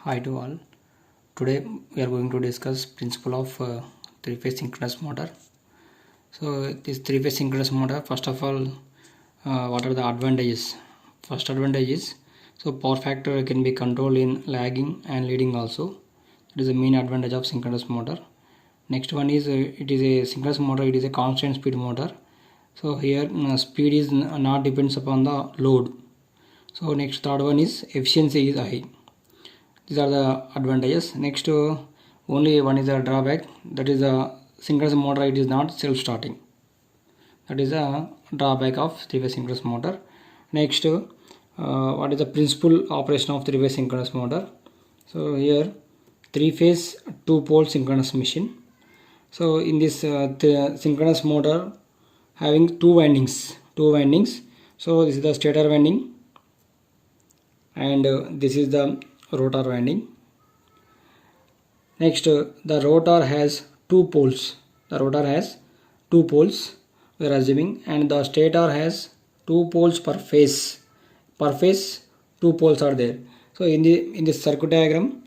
Hi to all. Today we are going to discuss principle of three-phase synchronous motor. So this three-phase synchronous motor, first of all, what are the advantages? First advantage is power factor can be controlled in lagging and leading also. It is the main advantage of synchronous motor. Next one is it is a synchronous motor. It is a constant speed motor. So here speed is not depends upon the load. So next third one is efficiency is high. These are the advantages. Next only one is a drawback, that is a synchronous motor, it is not self-starting. That is a drawback of three-phase synchronous motor. Next what is the principal operation of three-phase synchronous motor? So here three-phase two-pole synchronous machine. So in this synchronous motor having two windings. So this is the stator winding and this is the rotor winding. Next the rotor has two poles. We are assuming, and the stator has two poles per phase. Two poles are there. So in this circuit diagram,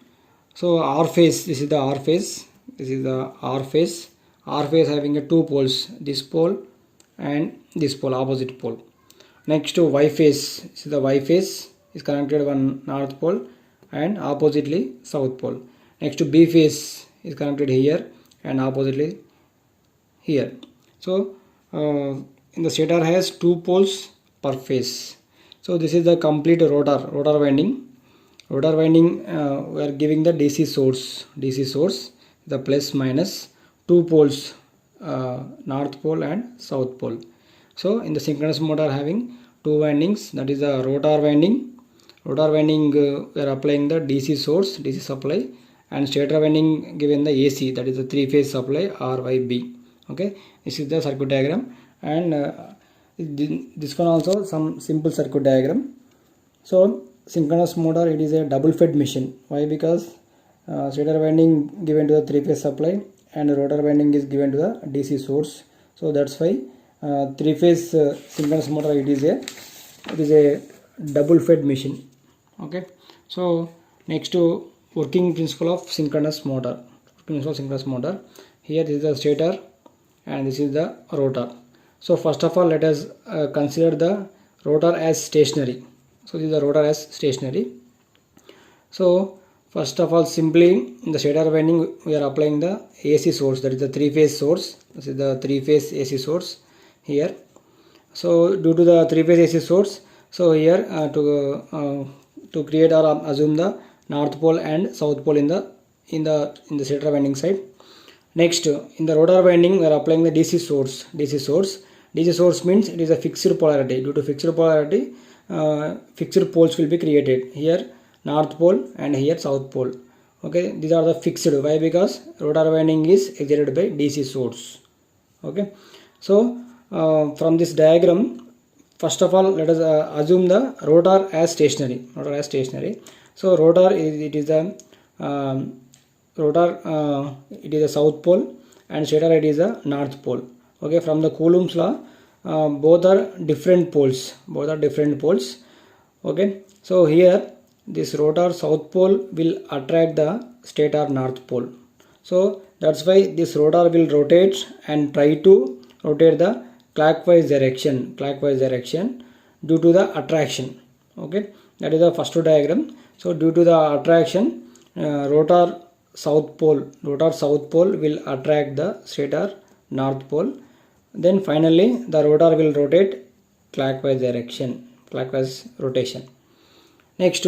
so R phase, this is the R phase, having a two poles, this pole and this pole, opposite pole. Next to Y phase, this is the Y phase is connected one north pole and oppositely south pole. Next to B phase is connected here and oppositely here. So in the stator has two poles per phase. So this is the complete rotor winding. We are giving the DC source, the plus minus two poles, north pole and south pole. So in the synchronous motor having two windings, that is the rotor winding. We are applying the DC supply, and stator winding given the AC, that is the three-phase supply RYB. Okay, this is the circuit diagram, and this one also some simple circuit diagram. So synchronous motor, it is a double fed machine. Why? Because stator winding given to the three-phase supply and rotor winding is given to the DC source. So that's why three-phase synchronous motor, it is a double fed machine. Okay, so next to working principle of synchronous motor. Here this is the stator and this is the rotor. So first of all, let us consider the rotor as stationary. So this is the rotor as stationary. So first of all, simply in the stator winding we are applying the AC source, that is the three-phase source. This is the three-phase AC source here. So due to the three-phase AC source, so here to create or assume the north pole and south pole in the stator winding side. Next in the rotor winding we are applying the DC source. DC source means it is a fixed polarity. Due to fixed polarity, fixed poles will be created. Here north pole and here south pole. Okay, these are the fixed. Why? Because rotor winding is excited by DC source. Okay, so from this diagram, first of all, let us assume the rotor as stationary. So rotor it is a south pole and stator it is a north pole. Okay, from the Coulomb's law, both are different poles. Okay, so here this rotor south pole will attract the stator north pole. So that's why this rotor will rotate and try to rotate the clockwise direction due to the attraction. Okay, that is the first diagram. So due to the attraction, rotor south pole will attract the stator north pole. Then finally the rotor will rotate clockwise rotation. Next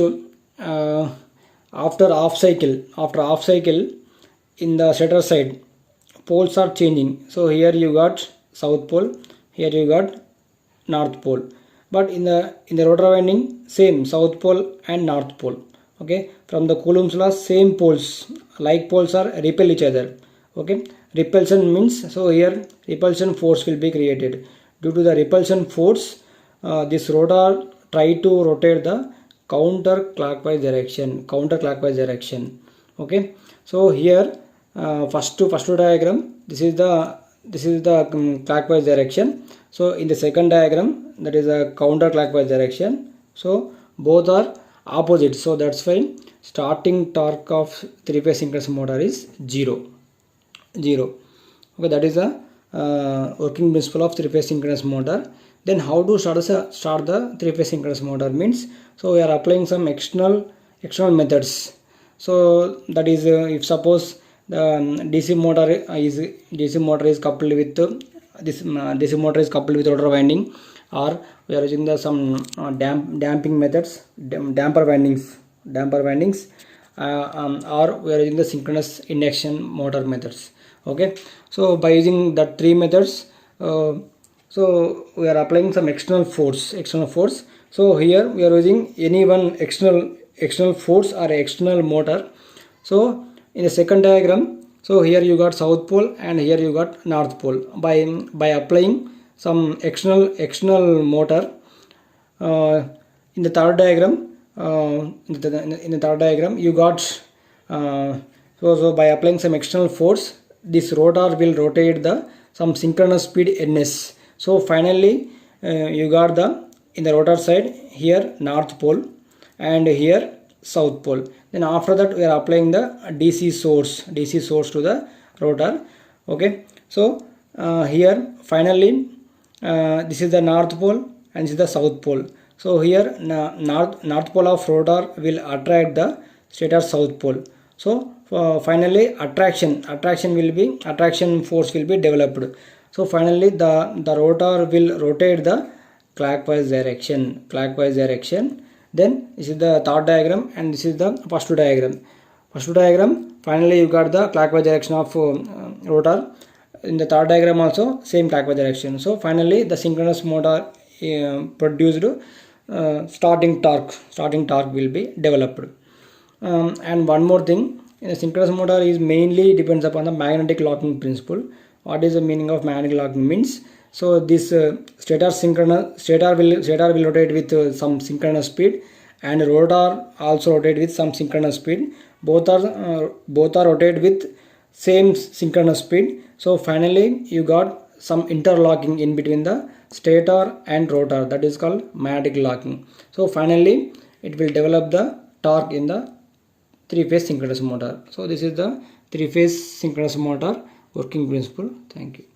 after half cycle in the stator side, poles are changing. So here you got south pole, here you got north pole, but in the rotor winding same south pole and north pole. Okay, from the Coulomb's law, same poles, like poles are repel each other. Okay, repulsion means, so here repulsion force will be created. Due to the repulsion force, this rotor try to rotate the counterclockwise direction. Okay, so here first diagram, this is the clockwise direction. So in the second diagram, that is a counterclockwise direction. So both are opposite. So that's why starting torque of three-phase synchronous motor is 0. Okay, that is the working principle of three-phase synchronous motor. Then how to start the three-phase synchronous motor means, so we are applying some external methods. So that is, if suppose the DC motor is coupled with this DC motor is coupled with rotor winding, or we are using the some damping methods, damper windings, or we are using the synchronous induction motor methods. Okay, so by using the three methods, so we are applying some external force. So here we are using any one external force or external motor. So in the second diagram, so here you got south pole and here you got north pole. By applying some external motor, in the third diagram, you got so by applying some external force, this rotor will rotate the some synchronous speed ns. So finally you got the in the rotor side here north pole and here south pole. Then after that we are applying the DC source to the rotor. Okay, so here finally this is the north pole and this is the south pole. So here north pole of rotor will attract the stator south pole. So finally attraction force will be developed. So finally the rotor will rotate the clockwise direction. Then this is the third diagram and this is the first diagram. Finally you got the clockwise direction of rotor. In the third diagram also same clockwise direction. So finally the synchronous motor produced starting torque will be developed. And one more thing, in a synchronous motor is mainly depends upon the magnetic locking principle. What is the meaning of magnetic locking means? So this stator will rotate with some synchronous speed, and rotor also rotate with some synchronous speed. Both are rotate with same synchronous speed. So finally you got some interlocking in between the stator and rotor, that is called magnetic locking. So finally it will develop the torque in the three-phase synchronous motor. So this is the three-phase synchronous motor working principle. Thank you.